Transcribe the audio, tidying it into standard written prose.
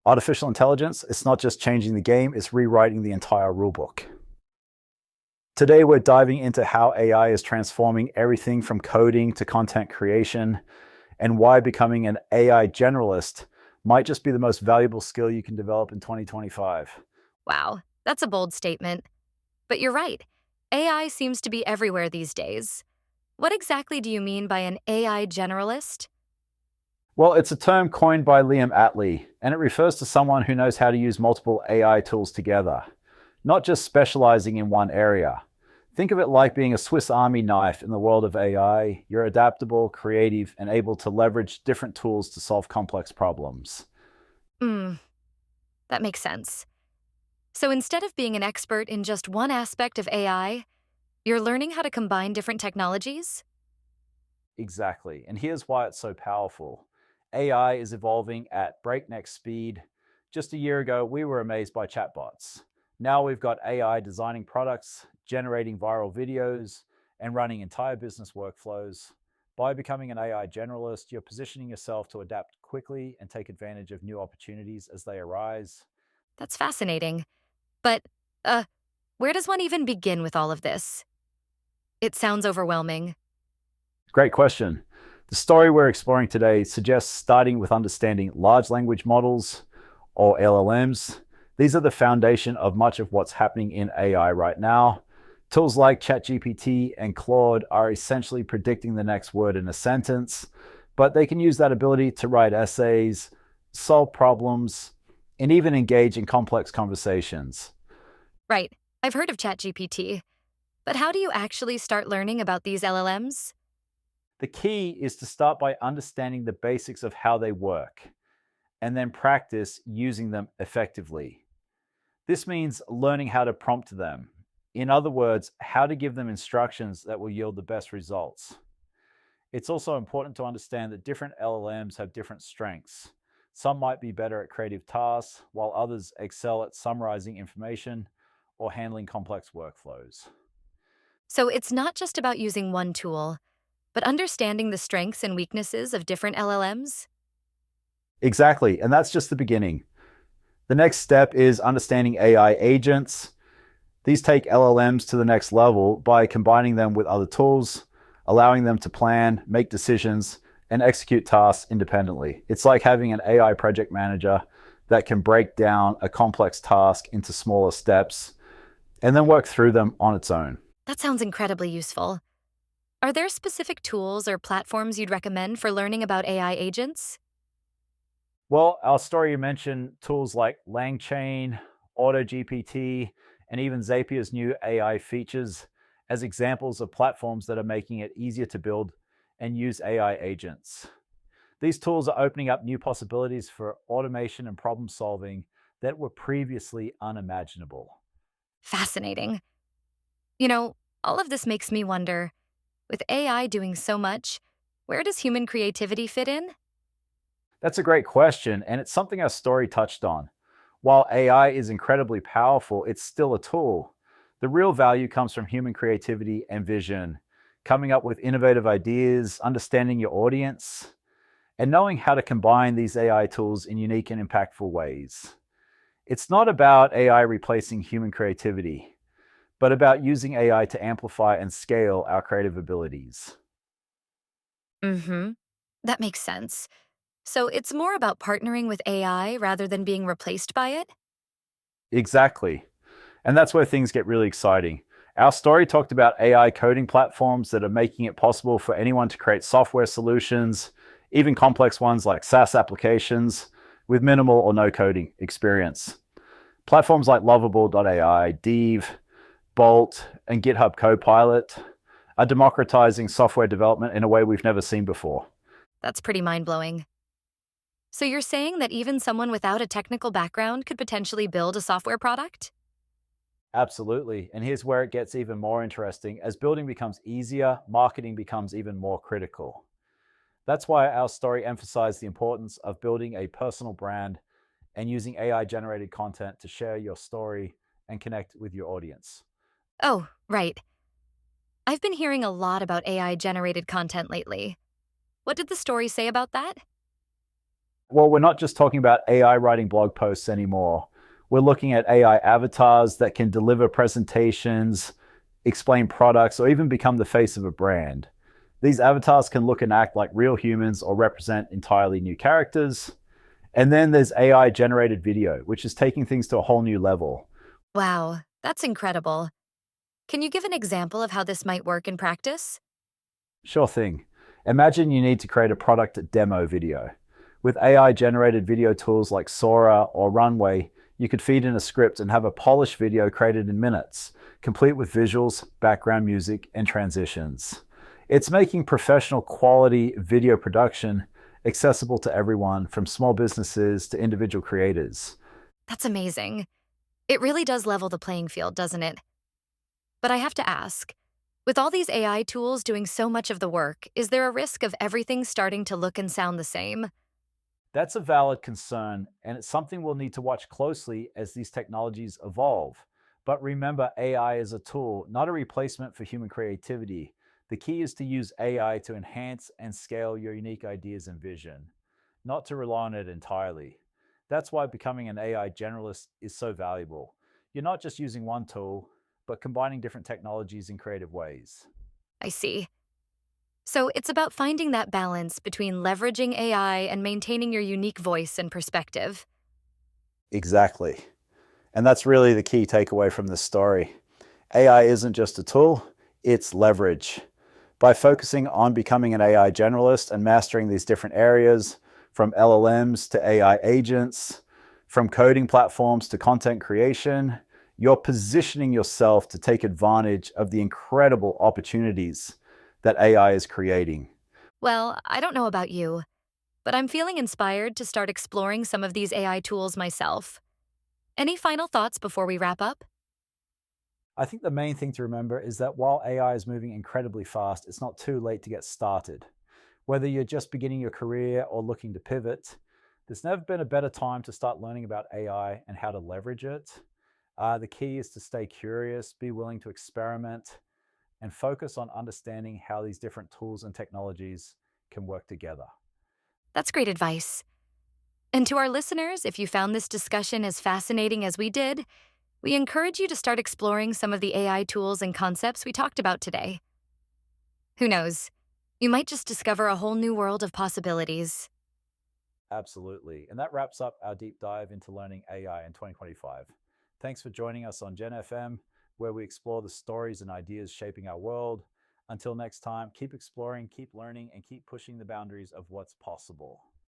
Artificial intelligence, it's not just changing the game, it's rewriting the entire rulebook. Today, we're diving into how AI is transforming everything from coding to content creation, and why becoming an AI generalist might just be the most valuable skill you can develop in 2025. Wow, that's a bold statement. But you're right. AI seems to be everywhere these days. What exactly do you mean by an AI generalist? Well, it's a term coined by Liam Atley, and it refers to someone who knows how to use multiple AI tools together, not just specializing in one area. Think of it like being a Swiss Army knife in the world of AI. You're adaptable, creative, and able to leverage different tools to solve complex problems. Hmm, that makes sense. So instead of being an expert in just one aspect of AI, you're learning how to combine different technologies? Exactly. And here's why it's so powerful. AI is evolving at breakneck speed. Just a year ago, we were amazed by chatbots. Now we've got AI designing products, generating viral videos, and running entire business workflows. By becoming an AI generalist, you're positioning yourself to adapt quickly and take advantage of new opportunities as they arise. That's fascinating. But, uh, where does one even begin with all of this? It sounds overwhelming. Great question. The story we're exploring today suggests starting with understanding large language models, or LLMs. These are the foundation of much of what's happening in AI right now. Tools like ChatGPT and Claude are essentially predicting the next word in a sentence, but they can use that ability to write essays, solve problems, and even engage in complex conversations. Right, I've heard of ChatGPT. But how do you actually start learning about these LLMs? The key is to start by understanding the basics of how they work and then practice using them effectively. This means learning how to prompt them. In other words, how to give them instructions that will yield the best results. It's also important to understand that different LLMs have different strengths. Some might be better at creative tasks, while others excel at summarizing information or handling complex workflows. So it's not just about using one tool, but understanding the strengths and weaknesses of different LLMs? Exactly, and that's just the beginning. The next step is understanding AI agents. These take LLMs to the next level by combining them with other tools, allowing them to plan, make decisions, and execute tasks independently. It's like having an AI project manager that can break down a complex task into smaller steps and then work through them on its own. That sounds incredibly useful. Are there specific tools or platforms you'd recommend for learning about AI agents? Well, our story mentioned tools like LangChain, AutoGPT, and even Zapier's new AI features as examples of platforms that are making it easier to build and use AI agents. These tools are opening up new possibilities for automation and problem solving that were previously unimaginable. Fascinating. You know, all of this makes me wonder, with AI doing so much, where does human creativity fit in? That's a great question, and it's something our story touched on. While AI is incredibly powerful, it's still a tool. The real value comes from human creativity and vision, coming up with innovative ideas, understanding your audience, and knowing how to combine these AI tools in unique and impactful ways. It's not about AI replacing human creativity, but about using AI to amplify and scale our creative abilities. Mm-hmm. That makes sense. So it's more about partnering with AI rather than being replaced by it? Exactly. And that's where things get really exciting. Our story talked about AI coding platforms that are making it possible for anyone to create software solutions, even complex ones like SaaS applications, with minimal or no coding experience. Platforms like Lovable.ai, Deeve, Bolt, and GitHub Copilot are democratizing software development in a way we've never seen before. That's pretty mind blowing. So you're saying that even someone without a technical background could potentially build a software product? Absolutely. And here's where it gets even more interesting. As building becomes easier, marketing becomes even more critical. That's why our story emphasized the importance of building a personal brand and using AI generated content to share your story and connect with your audience. Oh, right. I've been hearing a lot about AI generated content lately. What did the story say about that? Well, we're not just talking about AI writing blog posts anymore. We're looking at AI avatars that can deliver presentations, explain products, or even become the face of a brand. These avatars can look and act like real humans or represent entirely new characters. And then there's AI generated video, which is taking things to a whole new level. Wow, that's incredible. Can you give an example of how this might work in practice? Sure thing. Imagine you need to create a product demo video. With AI generated video tools like Sora or Runway, you could feed in a script and have a polished video created in minutes, complete with visuals, background music, and transitions. It's making professional quality video production accessible to everyone from small businesses to individual creators. That's amazing. It really does level the playing field, doesn't it? But I have to ask, with all these AI tools doing so much of the work, is there a risk of everything starting to look and sound the same? That's a valid concern, and it's something we'll need to watch closely as these technologies evolve. But remember, AI is a tool, not a replacement for human creativity. The key is to use AI to enhance and scale your unique ideas and vision, not to rely on it entirely. That's why becoming an AI generalist is so valuable. You're not just using one tool, but combining different technologies in creative ways. I see. So it's about finding that balance between leveraging AI and maintaining your unique voice and perspective. Exactly. And that's really the key takeaway from this story. AI isn't just a tool, it's leverage. By focusing on becoming an AI generalist and mastering these different areas, from LLMs to AI agents, from coding platforms to content creation, you're positioning yourself to take advantage of the incredible opportunities that AI is creating. Well, I don't know about you, but I'm feeling inspired to start exploring some of these AI tools myself. Any final thoughts before we wrap up? I think the main thing to remember is that while AI is moving incredibly fast, it's not too late to get started. Whether you're just beginning your career or looking to pivot, there's never been a better time to start learning about AI and how to leverage it. The key is to stay curious, be willing to experiment, and focus on understanding how these different tools and technologies can work together. That's great advice. And to our listeners, if you found this discussion as fascinating as we did, we encourage you to start exploring some of the AI tools and concepts we talked about today. Who knows? You might just discover a whole new world of possibilities. Absolutely. And that wraps up our deep dive into learning AI in 2025. Thanks for joining us on Gen FM, where we explore the stories and ideas shaping our world. Until next time, keep exploring, keep learning, and keep pushing the boundaries of what's possible.